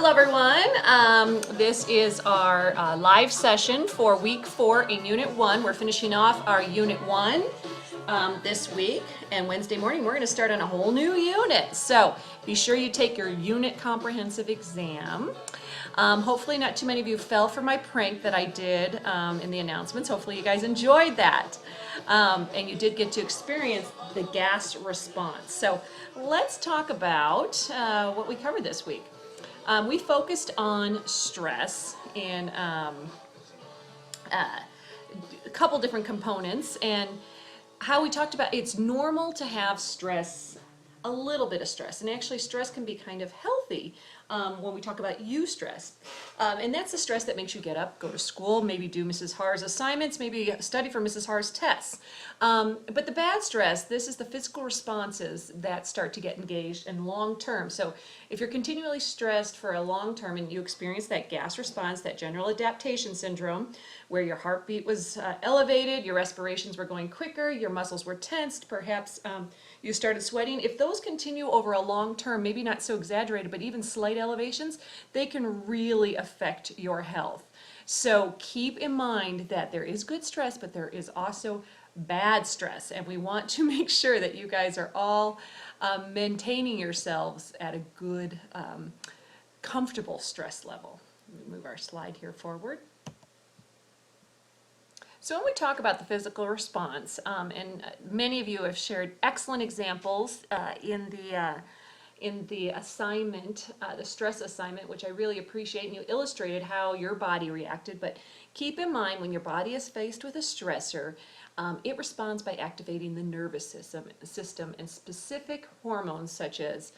Hello everyone. This is our live session for week 4 in Unit 1. We're finishing off our Unit 1 this week, and Wednesday morning we're going to start on a whole new unit. So be sure you take your unit comprehensive exam. Hopefully not too many of you fell for my prank that I did in the announcements. Hopefully you guys enjoyed that. And you did get to experience the gas response. So let's talk about what we covered this week. We focused on stress in a couple different components, and how we talked about it's normal to have stress, a little bit of stress, and actually stress can be kind of healthy when we talk about eustress. And that's the stress that makes you get up, go to school, maybe do Mrs. Haar's assignments, maybe study for Mrs. Haar's tests. But the bad stress, this is the physical responses that start to get engaged in long term. So if you're continually stressed for a long term and you experience that gas response, that general adaptation syndrome, where your heartbeat was elevated, your respirations were going quicker, your muscles were tensed, perhaps you started sweating. If those continue over a long term, maybe not so exaggerated, but even slight elevations, they can really affect your health. So keep in mind that there is good stress, but there is also bad stress, and we want to make sure that you guys are all maintaining yourselves at a good, comfortable stress level. Let me move our slide here forward. So when we talk about the physical response, and many of you have shared excellent examples in the assignment, the stress assignment, which I really appreciate, and you illustrated how your body reacted. But keep in mind, when your body is faced with a stressor, it responds by activating the nervous system and specific hormones such as,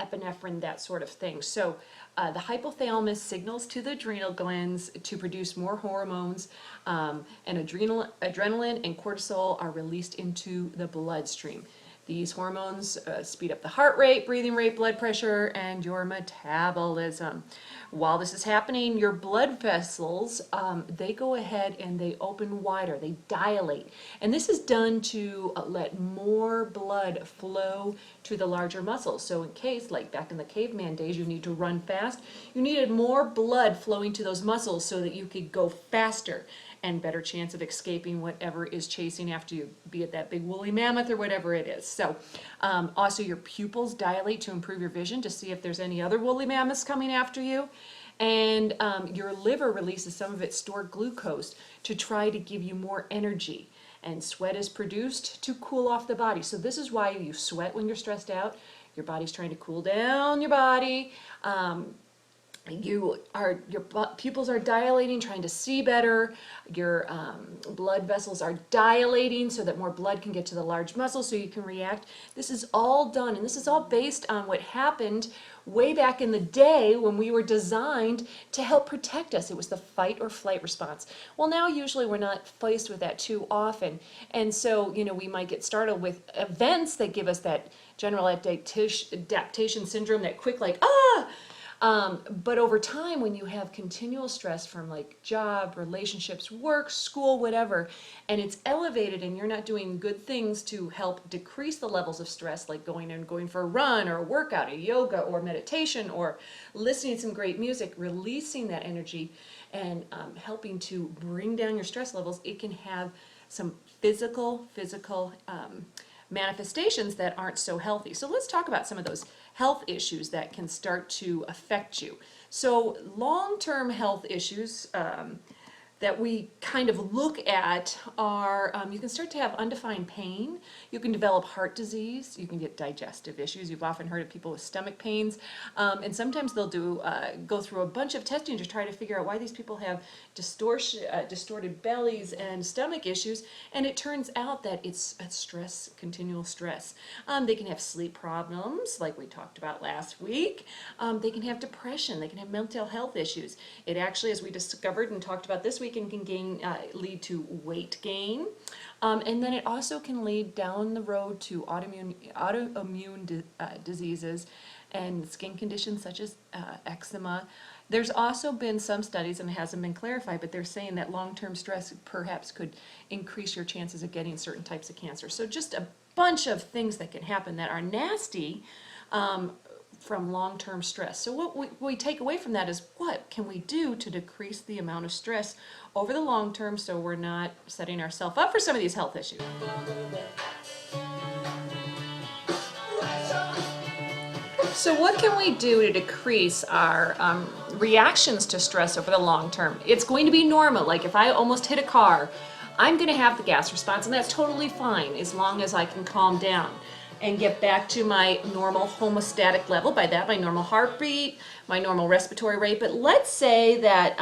epinephrine, that sort of thing. So the hypothalamus signals to the adrenal glands to produce more hormones, and adrenaline and cortisol are released into the bloodstream. These hormones speed up the heart rate, breathing rate, blood pressure, and your metabolism. While this is happening, your blood vessels, they go ahead and they open wider, they dilate. And this is done to let more blood flow to the larger muscles. So in case, like back in the caveman days, you need to run fast, you needed more blood flowing to those muscles so that you could go faster and better chance of escaping whatever is chasing after you, be it that big woolly mammoth or whatever it is. So also your pupils dilate to improve your vision to see if there's any other woolly mammoths coming after you. And your liver releases some of its stored glucose to try to give you more energy. And sweat is produced to cool off the body. So this is why you sweat when you're stressed out. Your body's trying to cool down your body. Your pupils are dilating, trying to see better. Your blood vessels are dilating so that more blood can get to the large muscles so you can react. This is all done, and this is all based on what happened way back in the day when we were designed to help protect us. It was the fight or flight response. Well, now usually we're not faced with that too often, and so we might get startled with events that give us that general adaptation syndrome, that quick but over time, when you have continual stress from like job, relationships, work, school, whatever, and it's elevated and you're not doing good things to help decrease the levels of stress, like going for a run or a workout, a yoga or meditation, or listening to some great music, releasing that energy and helping to bring down your stress levels, it can have some physical manifestations that aren't so healthy. So let's talk about some of those health issues that can start to affect you. So long-term health issues that we kind of look at are, you can start to have undefined pain, you can develop heart disease, you can get digestive issues. You've often heard of people with stomach pains, and sometimes they'll go through a bunch of testing to try to figure out why these people have distorted bellies and stomach issues, and it turns out that it's stress, continual stress. They can have sleep problems, like we talked about last week. They can have depression, they can have mental health issues. It actually, as we discovered and talked about this week, can lead to weight gain, and then it also can lead down the road to autoimmune diseases and skin conditions such as eczema. There's also been some studies, and it hasn't been clarified, but they're saying that long-term stress perhaps could increase your chances of getting certain types of cancer. So just a bunch of things that can happen that are nasty from long-term stress. So what we take away from that is what can we do to decrease the amount of stress over the long term so we're not setting ourselves up for some of these health issues. So what can we do to decrease our reactions to stress over the long term? It's going to be normal. Like if I almost hit a car, I'm going to have the gas response, and that's totally fine as long as I can calm down and get back to my normal homeostatic level. By that, my normal heartbeat, my normal respiratory rate. But let's say that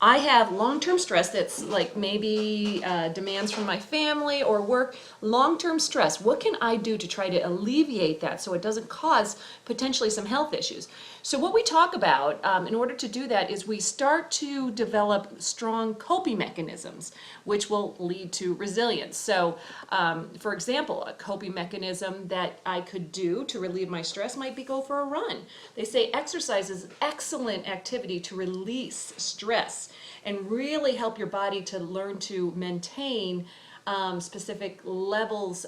I have long-term stress that's like maybe demands from my family or work, long-term stress. What can I do to try to alleviate that so it doesn't cause potentially some health issues? So what we talk about in order to do that is we start to develop strong coping mechanisms, which will lead to resilience. So for example, a coping mechanism that I could do to relieve my stress might be go for a run. They say exercise is excellent activity to release stress and really help your body to learn to maintain specific levels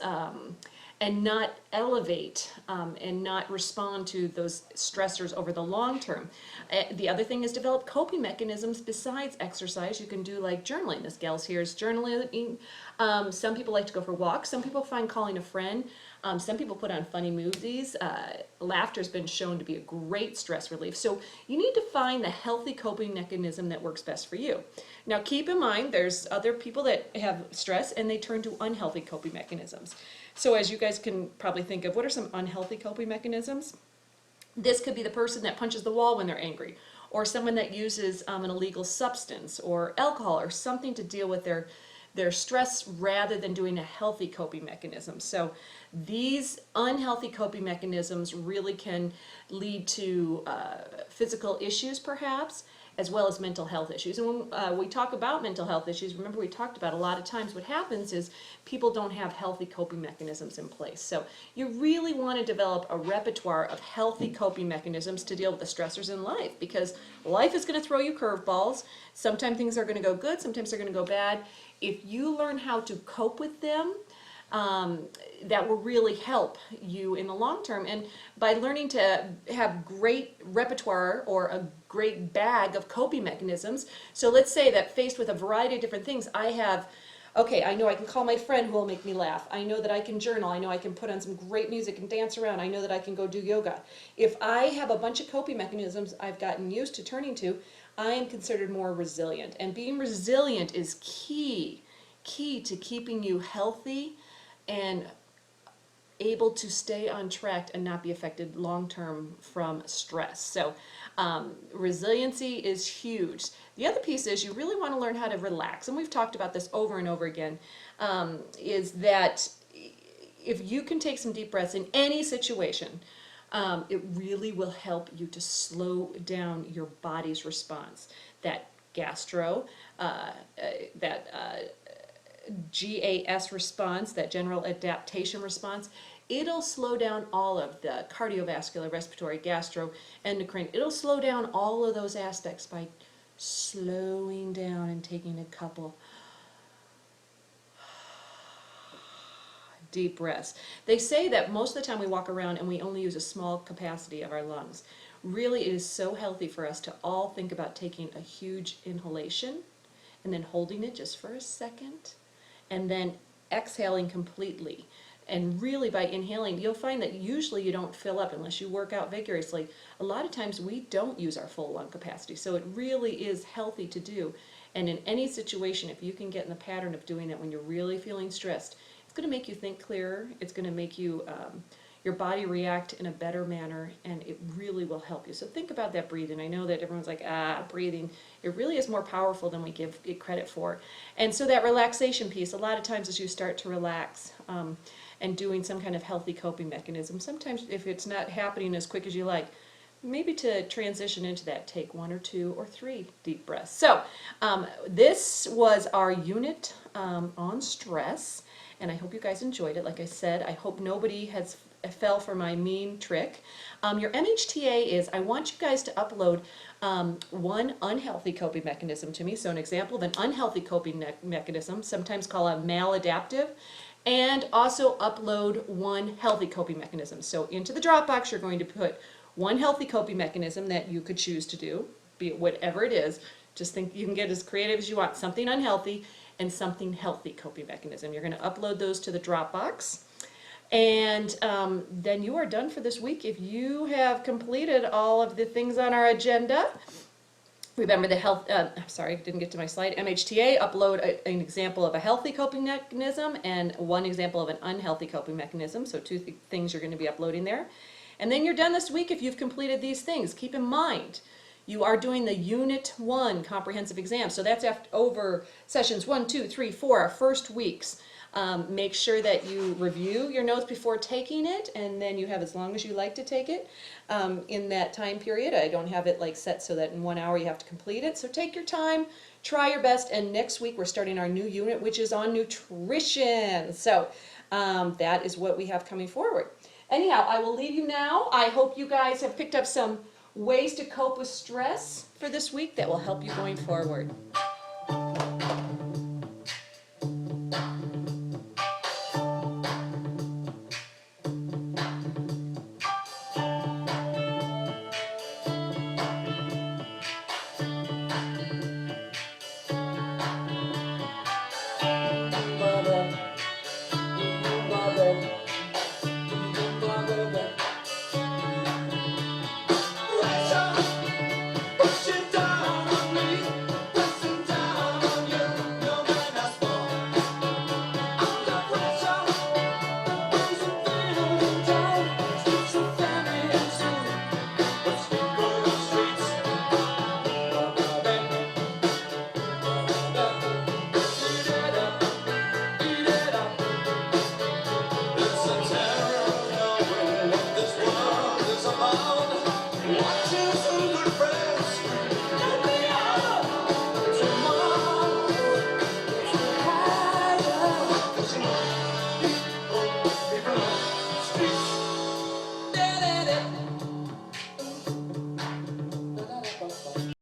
and not elevate and not respond to those stressors over the long term. The other thing is develop coping mechanisms besides exercise. You can do like journaling. This gal's here is journaling. Some people like to go for walks. Some people find calling a friend. Some people put on funny movies. Laughter's been shown to be a great stress relief. So you need to find the healthy coping mechanism that works best for you. Now keep in mind there's other people that have stress and they turn to unhealthy coping mechanisms. So as you guys can probably think of, what are some unhealthy coping mechanisms? This could be the person that punches the wall when they're angry, or someone that uses an illegal substance or alcohol or something to deal with their stress rather than doing a healthy coping mechanism. So these unhealthy coping mechanisms really can lead to physical issues perhaps, as well as mental health issues. And when we talk about mental health issues, remember we talked about a lot of times what happens is people don't have healthy coping mechanisms in place. So you really want to develop a repertoire of healthy coping mechanisms to deal with the stressors in life, because life is going to throw you curveballs. Sometimes things are going to go good, sometimes they're going to go bad. If you learn how to cope with them, that will really help you in the long term. And by learning to have great repertoire or a great bag of coping mechanisms, so let's say that faced with a variety of different things, I have, okay, I know I can call my friend who will make me laugh. I know that I can journal. I know I can put on some great music and dance around. I know that I can go do yoga. If I have a bunch of coping mechanisms I've gotten used to turning to, I am considered more resilient. And being resilient is key to keeping you healthy and able to stay on track and not be affected long-term from stress. So resiliency is huge. The other piece is you really want to learn how to relax, and we've talked about this over and over again, is that if you can take some deep breaths in any situation, it really will help you to slow down your body's response. That gastro, GAS response, that general adaptation response, it'll slow down all of the cardiovascular, respiratory, gastro, endocrine. It'll slow down all of those aspects by slowing down and taking a couple deep breaths. They say that most of the time we walk around and we only use a small capacity of our lungs. Really, it is so healthy for us to all think about taking a huge inhalation and then holding it just for a second, and then exhaling completely. And really by inhaling, you'll find that usually you don't fill up unless you work out vigorously. A lot of times we don't use our full lung capacity, so it really is healthy to do. And in any situation, if you can get in the pattern of doing it when you're really feeling stressed, it's going to make you think clearer, it's going to make you your body react in a better manner, and it really will help you. So think about that breathing. I know that everyone's like, breathing. It really is more powerful than we give it credit for. And so that relaxation piece, a lot of times as you start to relax and doing some kind of healthy coping mechanism, sometimes if it's not happening as quick as you like, maybe to transition into that, take 1 or 2 or 3 deep breaths. So this was our unit on stress, and I hope you guys enjoyed it. Like I said, I hope nobody has fell for my mean trick. Your MHTA is, I want you guys to upload one unhealthy coping mechanism to me. So an example of an unhealthy coping mechanism, sometimes called a maladaptive, and also upload one healthy coping mechanism. So into the Dropbox, you're going to put one healthy coping mechanism that you could choose to do, be it whatever it is. Just think you can get as creative as you want, something unhealthy and something healthy coping mechanism. You're going to upload those to the Dropbox. And then you are done for this week if you have completed all of the things on our agenda. Remember the health, sorry, didn't get to my slide. MHTA, upload an example of a healthy coping mechanism and one example of an unhealthy coping mechanism. So two things you're going to be uploading there. And then you're done this week if you've completed these things. Keep in mind, you are doing the Unit 1 comprehensive exam. So that's over sessions 1, 2, 3, 4, our first weeks. Make sure that you review your notes before taking it, and then you have as long as you like to take it in that time period. I don't have it like set so that in 1 hour you have to complete it. So take your time, try your best, and next week we're starting our new unit, which is on nutrition. So that is what we have coming forward. Anyhow, I will leave you now. I hope you guys have picked up some ways to cope with stress for this week that will help you going forward.